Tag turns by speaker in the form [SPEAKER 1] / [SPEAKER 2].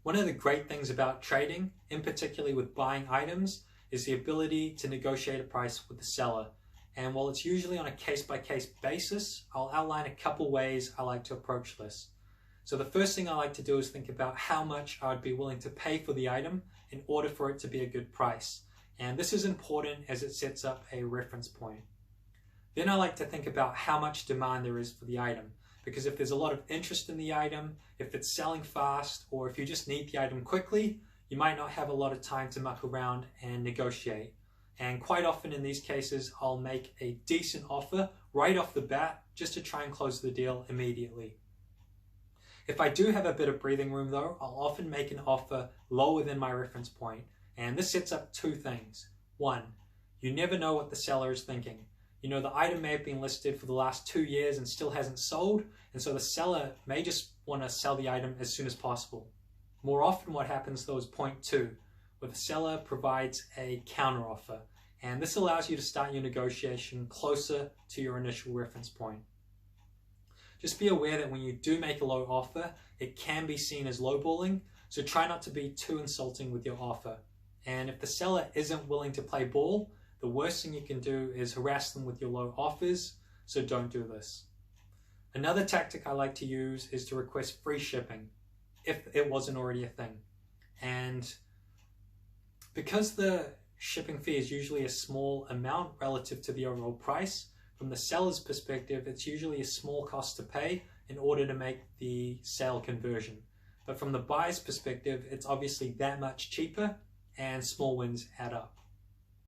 [SPEAKER 1] One of the great things about trading, in particularly with buying items, is the ability to negotiate a price with the seller. And while it's usually on a case-by-case basis, I'll outline a couple ways I like to approach this. So the first thing I like to do is think about how much I would be willing to pay for the item in order for it to be a good price. And this is important as it sets up a reference point. Then I like to think about how much demand there is for the item, because if there's a lot of interest in the item, if it's selling fast, or if you just need the item quickly, you might not have a lot of time to muck around and negotiate. And quite often in these cases, I'll make a decent offer right off the bat just to try and close the deal immediately. If I do have a bit of breathing room though, I'll often make an offer lower than my reference point. And this sets up two things. One, you never know what the seller is thinking. You know, the item may have been listed for the last 2 years and still hasn't sold, and so the seller may just want to sell the item as soon as possible. More often what happens though is point two, where the seller provides a counteroffer, and this allows you to start your negotiation closer to your initial reference point. Just be aware that when you do make a low offer, it can be seen as lowballing, so try not to be too insulting with your offer. And if the seller isn't willing to play ball, the worst thing you can do is harass them with your low offers, so don't do this. Another tactic I like to use is to request free shipping, if it wasn't already a thing. And because the shipping fee is usually a small amount relative to the overall price, from the seller's perspective, it's usually a small cost to pay in order to make the sale conversion. But from the buyer's perspective, it's obviously that much cheaper, and small wins add up.